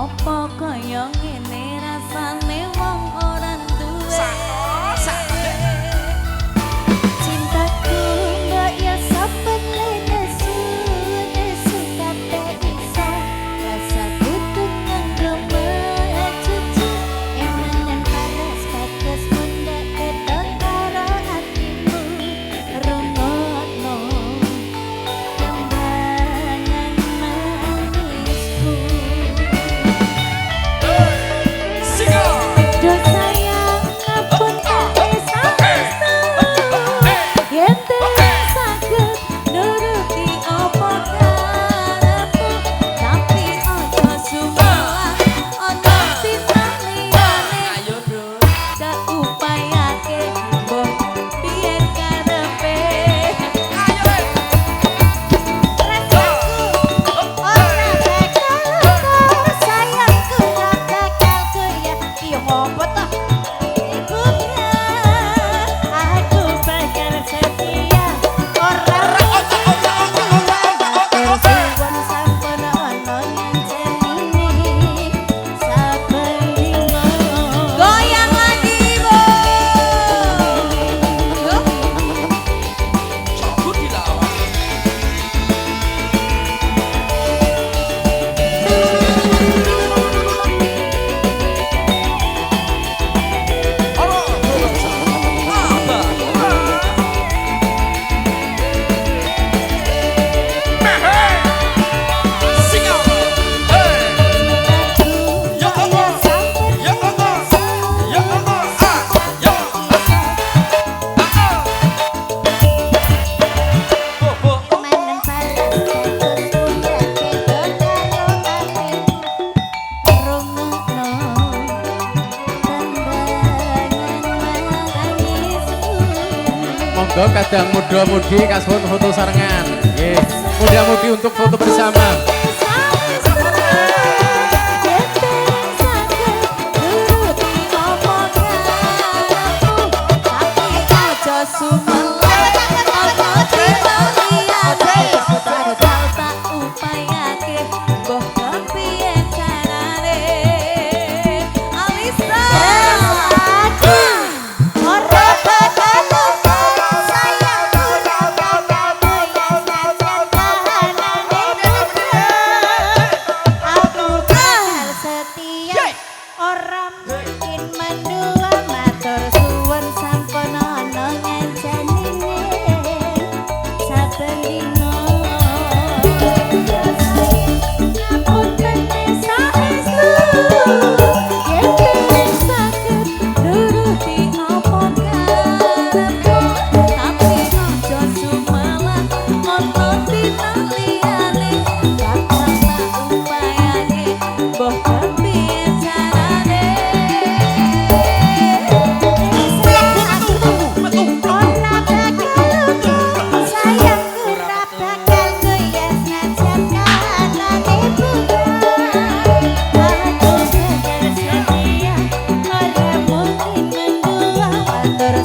Apa kaya ngene rasane wong ora duwe cintaku mbak ya sapene nesu nesu kate iso rasa kudu nganggo cuci emen panas bagas bunda ketok karo hatimu rungokno tembangan manisku. Aduh sayang ngapun esa-esa yen saged nuruti apa karepmu tapi aja sumpah ana titah liyane kaupayake mbok piye karepe sayangku ora bakal goyah iya ngopo toh aku bakal setia ora tersuwun sampun ana nyeneni saben dina goyang lagi Bu Cabut dilawan. Kemanen balas tetes bunda ketok karo hatimu rungokno tembangan manisku. Monggo kadang muda-mudi kasuwun foto sarengan. Nggih, muda-mudi untuk foto bersama. Ora mungkin mendua matur suwun sampun ana ngencenine saben dina ngapunten saestu yen saged nuruti apa karepmu tapi aja sumalah ana titah liyane bakal tak upayake mbok kepiye carane ora bakal sayangku ora bakal goyah senajan kahanane bunga aku bakal setia ora mungkin mendua matur